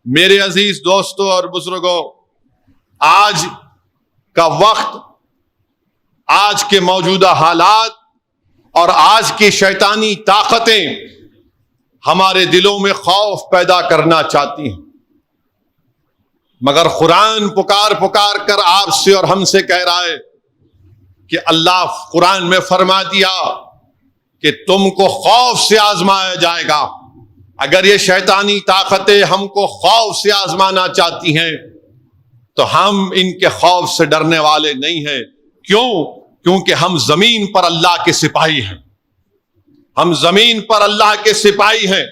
میرے عزیز دوستوں اور بزرگوں، آج کا وقت، آج کے موجودہ حالات اور آج کی شیطانی طاقتیں ہمارے دلوں میں خوف پیدا کرنا چاہتی ہیں، مگر قرآن پکار پکار کر آپ سے اور ہم سے کہہ رہا ہے کہ اللہ قرآن میں فرما دیا کہ تم کو خوف سے آزمایا جائے گا۔ اگر یہ شیطانی طاقتیں ہم کو خوف سے آزمانا چاہتی ہیں تو ہم ان کے خوف سے ڈرنے والے نہیں ہیں۔ کیوں؟ کیونکہ ہم زمین پر اللہ کے سپاہی ہیں، ہم زمین پر اللہ کے سپاہی ہیں،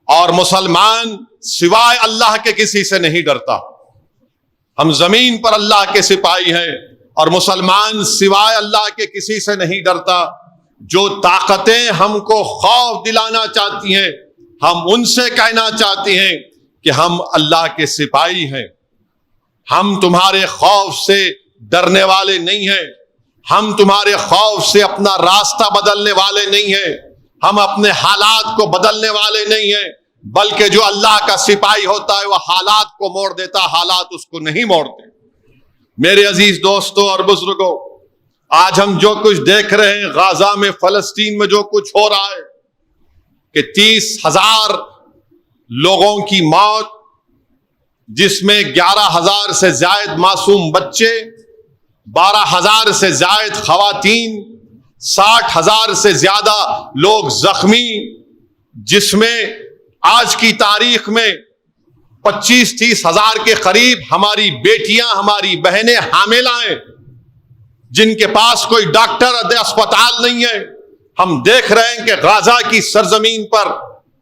اور مسلمان سوائے اللہ کے کسی سے نہیں ڈرتا۔ ہم زمین پر اللہ کے سپاہی ہیں اور مسلمان سوائے اللہ کے کسی سے نہیں ڈرتا۔ جو طاقتیں ہم کو خوف دلانا چاہتی ہیں، ہم ان سے کہنا چاہتے ہیں کہ ہم اللہ کے سپاہی ہیں، ہم تمہارے خوف سے ڈرنے والے نہیں ہیں، ہم تمہارے خوف سے اپنا راستہ بدلنے والے نہیں ہیں، ہم اپنے حالات کو بدلنے والے نہیں ہیں، بلکہ جو اللہ کا سپاہی ہوتا ہے وہ حالات کو موڑ دیتا، حالات اس کو نہیں موڑتے۔ میرے عزیز دوستوں اور بزرگوں، آج ہم جو کچھ دیکھ رہے ہیں، غزہ میں، فلسطین میں جو کچھ ہو رہا ہے کہ 30,000 لوگوں کی موت، جس میں 11,000 سے زائد معصوم بچے، 12,000 سے زائد خواتین، 60,000 سے زیادہ لوگ زخمی، جس میں آج کی تاریخ میں 25-30 ہزار کے قریب ہماری بیٹیاں، ہماری بہنیں حاملہ ہیں، جن کے پاس کوئی ڈاکٹر اسپتال نہیں ہے۔ ہم دیکھ رہے ہیں کہ غزہ کی سرزمین پر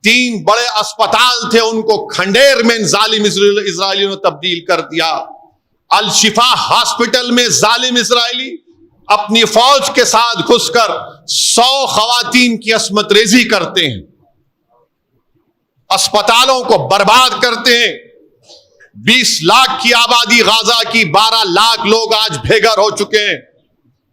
3 بڑے اسپتال تھے، ان کو کھنڈیر میں ظالم اسرائیلیوں نے تبدیل کر دیا۔ الشفا ہاسپٹل میں ظالم اسرائیلی اپنی فوج کے ساتھ گھس کر 100 خواتین کی عصمت ریزی کرتے ہیں، اسپتالوں کو برباد کرتے ہیں۔ 20 لاکھ کی آبادی غزہ کی، 12 لاکھ لوگ آج بے گھر ہو چکے ہیں،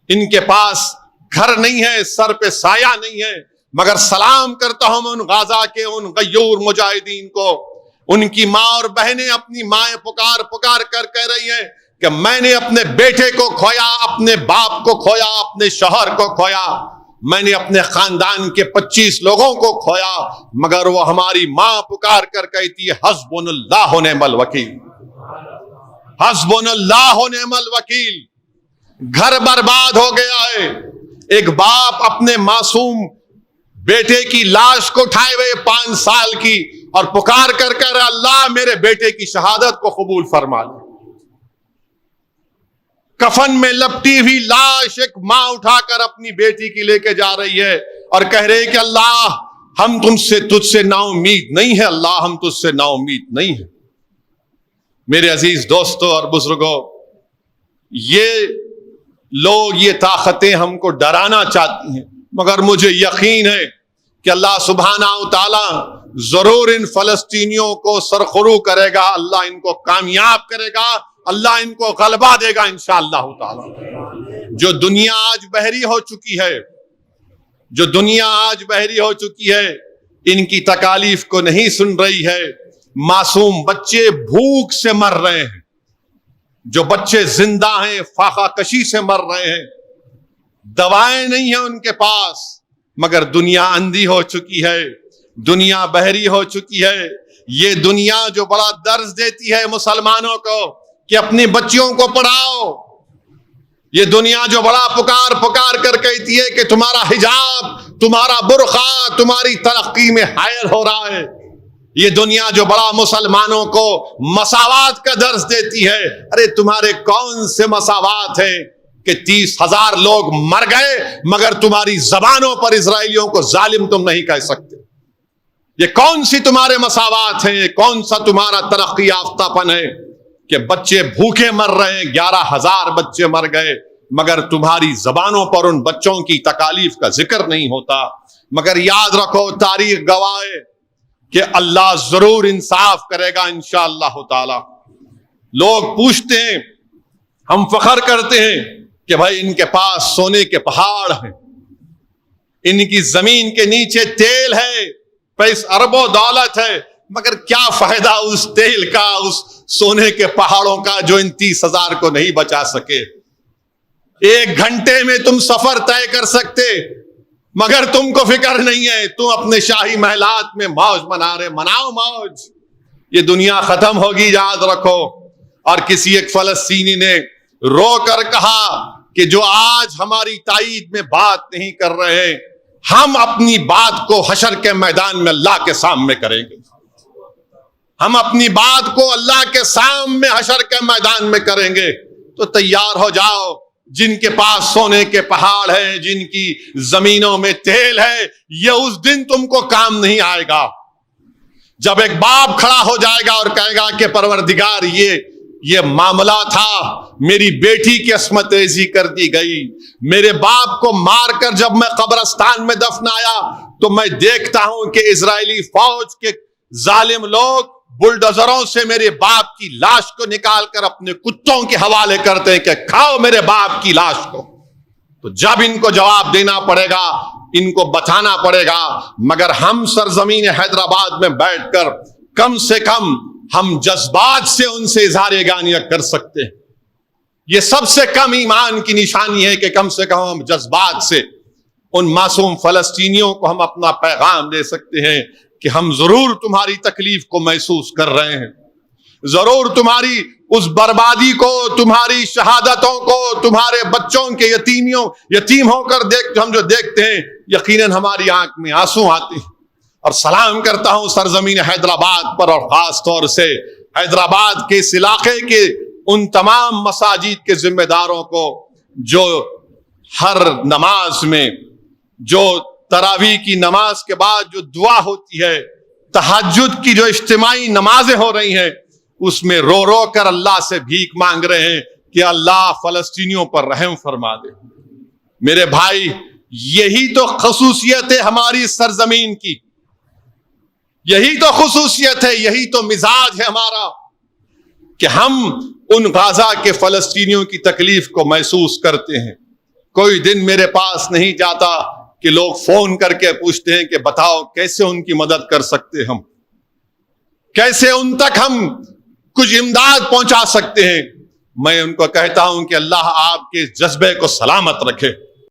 ان کے پاس گھر نہیں ہے، سر پہ سایہ نہیں ہے۔ مگر سلام کرتا ہوں ان غزہ کے ان غیور مجاہدین کو، ان کی ماں اور بہنیں اپنی مائیں پکار پکار کر کہہ رہی ہیں کہ میں نے اپنے بیٹے کو کھویا، اپنے باپ کو کھویا، اپنے شوہر کو کھویا، میں نے اپنے خاندان کے 25 لوگوں کو کھویا، مگر وہ ہماری ماں پکار کر کہتی ہے حسبنا اللہ و نعم الوکیل، حسبنا اللہ و نعم الوکیل۔ گھر برباد ہو گیا ہے۔ ایک باپ اپنے معصوم بیٹے کی لاش کو اٹھائے ہوئے 5 سال کی اور پکار کر کر اللہ میرے بیٹے کی شہادت کو قبول فرما لے۔ کفن میں لپٹی ہوئی لاش ایک ماں اٹھا کر اپنی بیٹی کی لے کے جا رہی ہے اور کہہ رہے کہ اللہ ہم تجھ سے نا امید نہیں ہے، اللہ ہم تجھ سے نا امید نہیں ہے۔ میرے عزیز دوستوں اور بزرگوں، یہ لوگ، یہ طاقتیں ہم کو ڈرانا چاہتی ہیں، مگر مجھے یقین ہے کہ اللہ سبحانہ و تعالی ضرور ان فلسطینیوں کو سرخرو کرے گا، اللہ ان کو کامیاب کرے گا، اللہ ان کو غلبہ دے گا انشاءاللہ تعالی۔ جو دنیا آج بحری ہو چکی ہے، جو دنیا آج بحری ہو چکی ہے، ان کی تکالیف کو نہیں سن رہی ہے۔ معصوم بچے بھوک سے مر رہے ہیں، جو بچے زندہ ہیں فاقہ کشی سے مر رہے ہیں، دوائیں نہیں ہیں ان کے پاس، مگر دنیا اندھی ہو چکی ہے، دنیا بحری ہو چکی ہے۔ یہ دنیا جو بڑا درس دیتی ہے مسلمانوں کو کہ اپنی بچیوں کو پڑھاؤ، یہ دنیا جو بڑا پکار پکار کر کہتی ہے کہ تمہارا حجاب، تمہارا برقع تمہاری ترقی میں حائل ہو رہا ہے، یہ دنیا جو بڑا مسلمانوں کو مساوات کا درس دیتی ہے، ارے تمہارے کون سے مساوات ہیں کہ 30,000 لوگ مر گئے مگر تمہاری زبانوں پر اسرائیلیوں کو ظالم تم نہیں کہہ سکتے؟ یہ کون سی تمہارے مساوات ہیں؟ یہ کون سا تمہارا ترقی یافتہ پن ہے کہ بچے بھوکے مر رہے ہیں؟ 11,000 بچے مر گئے مگر تمہاری زبانوں پر ان بچوں کی تکالیف کا ذکر نہیں ہوتا۔ مگر یاد رکھو، تاریخ گواہ ہے کہ اللہ ضرور انصاف کرے گا انشاءاللہ تعالی۔ لوگ پوچھتے ہیں، ہم فخر کرتے ہیں کہ بھائی ان کے پاس سونے کے پہاڑ ہیں، ان کی زمین کے نیچے تیل ہے، پیسے اربوں دولت ہے، مگر کیا فائدہ اس تیل کا، اس سونے کے پہاڑوں کا جو ان 30,000 کو نہیں بچا سکے۔ 1 گھنٹے میں تم سفر طے کر سکتے، مگر تم کو فکر نہیں ہے، تم اپنے شاہی محلات میں موج منا رہے۔ مناؤ موج، یہ دنیا ختم ہوگی، یاد رکھو۔ اور کسی ایک فلسطینی نے رو کر کہا کہ جو آج ہماری تائید میں بات نہیں کر رہے، ہم اپنی بات کو حشر کے میدان میں اللہ کے سامنے کریں گے۔ ہم اپنی بات کو اللہ کے سامنے حشر کے میدان میں کریں گے۔ تو تیار ہو جاؤ، جن کے پاس سونے کے پہاڑ ہیں، جن کی زمینوں میں تیل ہے، یہ اس دن تم کو کام نہیں آئے گا جب ایک باپ کھڑا ہو جائے گا اور کہے گا کہ پروردگار یہ معاملہ تھا، میری بیٹی کی عصمت ریزی کر دی گئی، میرے باپ کو مار کر جب میں قبرستان میں دفنایا تو میں دیکھتا ہوں کہ اسرائیلی فوج کے ظالم لوگ بلڈوزروں سے میرے باپ کی لاش کو نکال کر اپنے کتوں کے حوالے کرتے ہیں کہ کھاؤ میرے باپ کی لاش کو۔ تو جب ان کو جواب دینا پڑے گا، ان کو بتانا پڑے گا، مگر ہم سرزمین حیدرآباد میں بیٹھ کر کم سے کم ہم جذبات سے ان سے اظہار یگانیت کر سکتے ہیں۔ یہ سب سے کم ایمان کی نشانی ہے کہ کم سے کم ہم جذبات سے ان معصوم فلسطینیوں کو ہم اپنا پیغام دے سکتے ہیں کہ ہم ضرور تمہاری تکلیف کو محسوس کر رہے ہیں، ضرور تمہاری اس بربادی کو، تمہاری شہادتوں کو، تمہارے بچوں کے یتیم ہو کر ہم جو دیکھتے ہیں، یقیناً ہماری آنکھ میں آنسو آتے ہیں۔ اور سلام کرتا ہوں سرزمین حیدرآباد پر، اور خاص طور سے حیدرآباد کے اس علاقے کے ان تمام مساجد کے ذمہ داروں کو جو ہر نماز میں، جو تراویح کی نماز کے بعد جو دعا ہوتی ہے، تہجد کی جو اجتماعی نمازیں ہو رہی ہیں، اس میں رو رو کر اللہ سے بھیک مانگ رہے ہیں کہ اللہ فلسطینیوں پر رحم فرما دے۔ میرے بھائی، یہی تو خصوصیت ہے ہماری سرزمین کی، یہی تو خصوصیت ہے، یہی تو مزاج ہے ہمارا کہ ہم ان غزہ کے فلسطینیوں کی تکلیف کو محسوس کرتے ہیں۔ کوئی دن میرے پاس نہیں جاتا کہ لوگ فون کر کے پوچھتے ہیں کہ بتاؤ کیسے ان کی مدد کر سکتے، ہم کیسے ان تک ہم کچھ امداد پہنچا سکتے ہیں۔ میں ان کو کہتا ہوں کہ اللہ آپ کے جذبے کو سلامت رکھے۔